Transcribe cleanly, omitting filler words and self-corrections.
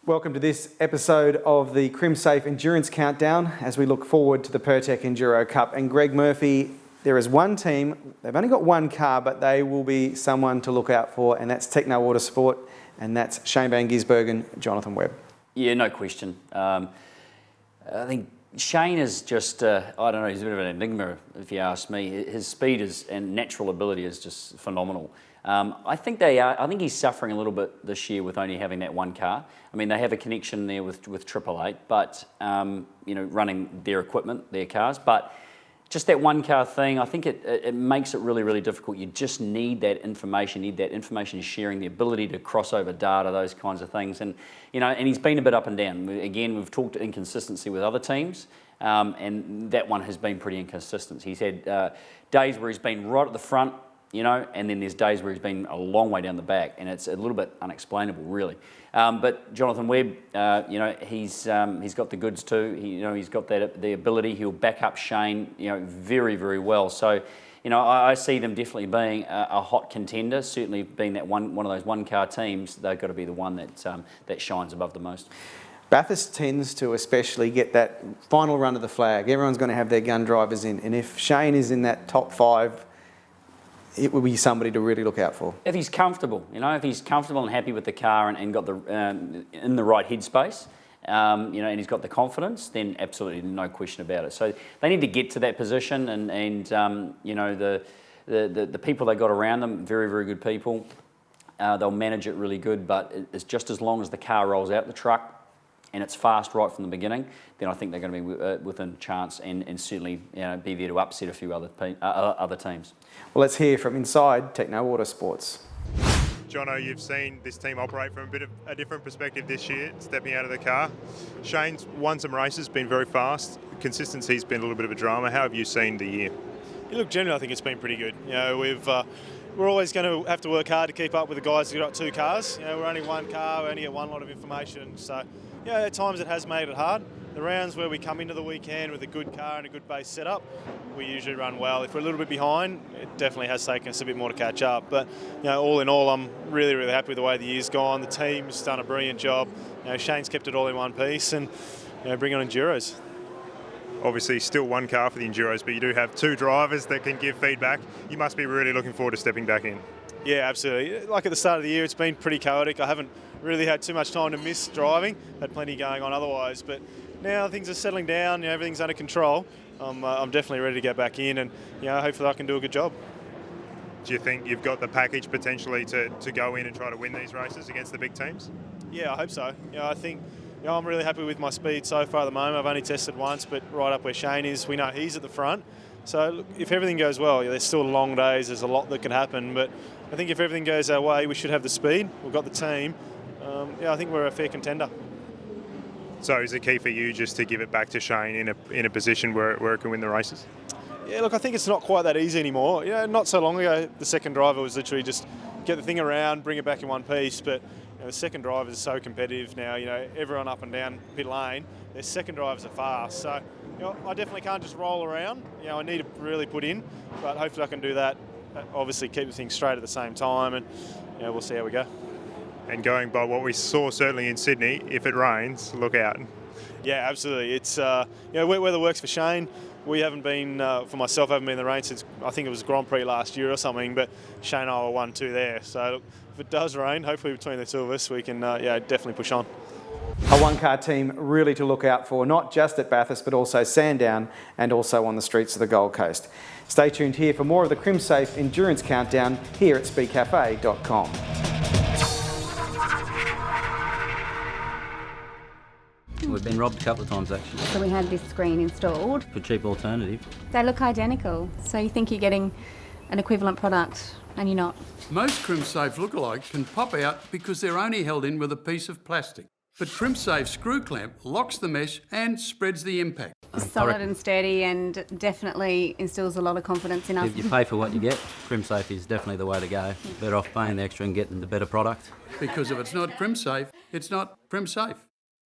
Welcome to this episode of the Crimsafe Endurance Countdown as we look forward to the Pirtek Enduro Cup. And Greg Murphy, there is one team, they've only got one car, but they will be someone to look out for, and that's Tekno Autosport, and that's Shane Van Gisbergen, Jonathan Webb. Yeah, no question. I think Shane is just, I don't know, he's a bit of an enigma if you ask me. His speed and natural ability is just phenomenal. I think he's suffering a little bit this year with only having that one car. I mean, they have a connection there with 888, but running their equipment, their cars. But just that one car thing, I think it makes it really, really difficult. You just need that information sharing, the ability to cross over data, those kinds of things. And and he's been a bit up and down. Again, we've talked inconsistency with other teams, and that one has been pretty inconsistent. He's had days where he's been right at the front, and then there's days where he's been a long way down the back, and it's a little bit unexplainable, really. But Jonathan Webb, he's got the goods too. He's got the ability. He'll back up Shane, very, very well. So, I see them definitely being a hot contender. Certainly, being that one of those one-car teams, they've got to be the one that shines above the most. Bathurst tends to especially get that final run of the flag. Everyone's going to have their gun drivers in, and if Shane is in that top 5, it will be somebody to really look out for. If he's comfortable, if he's comfortable and happy with the car and got in the right headspace, and he's got the confidence, then absolutely no question about it. So they need to get to that position, and the people they got around them, very, very good people. They'll manage it really good, but it's just as long as the car rolls out the truck and it's fast right from the beginning, then I think they're going to be within chance and certainly be there to upset a few other teams. Well, let's hear from inside Tekno Autosports. Jono, you've seen this team operate from a bit of a different perspective this year, stepping out of the car. Shane's won some races, been very fast. Consistency's been a little bit of a drama. How have you seen the year? Yeah, look, generally I think it's been pretty good. We're always going to have to work hard to keep up with the guys who've got 2 cars. We're only one car, we only get one lot of information. So, at times it has made it hard. The rounds where we come into the weekend with a good car and a good base setup, we usually run well. If we're a little bit behind, it definitely has taken us a bit more to catch up. But all in all, I'm really, really happy with the way the year's gone. The team's done a brilliant job. Shane's kept it all in one piece, and bring on Enduros. Obviously, still one car for the Enduros, but you do have 2 drivers that can give feedback. You must be really looking forward to stepping back in. Yeah, absolutely. Like at the start of the year, it's been pretty chaotic. I haven't really had too much time to miss driving. Had plenty going on otherwise, but now things are settling down. Everything's under control. I'm definitely ready to get back in, and hopefully I can do a good job. Do you think you've got the package potentially to go in and try to win these races against the big teams? Yeah, I hope so. I think I'm really happy with my speed so far at the moment. I've only tested once, but right up where Shane is, we know he's at the front. So look, if everything goes well, there's still long days, there's a lot that can happen, but I think if everything goes our way, we should have the speed. We've got the team. I think we're a fair contender. So is it key for you just to give it back to Shane in a position where it can win the races? Yeah, look, I think it's not quite that easy anymore. Not so long ago, the second driver was literally just get the thing around, bring it back in one piece, but the second drivers are so competitive now. Everyone up and down pit lane, their second drivers are fast. So, I definitely can't just roll around. I need to really put in, but hopefully I can do that. Obviously keep the thing straight at the same time, and we'll see how we go. And going by what we saw certainly in Sydney, if it rains, look out. Yeah, absolutely. It's weather works for Shane. We haven't been, for myself, I haven't been in the rain since I think it was Grand Prix last year or something, but Shane and I were 1-2 there. So look, if it does rain, hopefully between the 2 of us, we can definitely push on. A one-car team really to look out for, not just at Bathurst, but also Sandown and also on the streets of the Gold Coast. Stay tuned here for more of the Crimsafe Endurance Countdown here at speedcafe.com. We've been robbed a couple of times actually. So we had this screen installed. For a cheap alternative. They look identical, so you think you're getting an equivalent product and you're not. Most Crimsafe lookalikes can pop out because they're only held in with a piece of plastic. But Crimsafe screw clamp locks the mesh and spreads the impact. Solid and sturdy, and definitely instills a lot of confidence in us. If you pay for what you get, Crimsafe is definitely the way to go. Better off paying the extra and getting the better product. Because if it's not Crimsafe, it's not Crimsafe.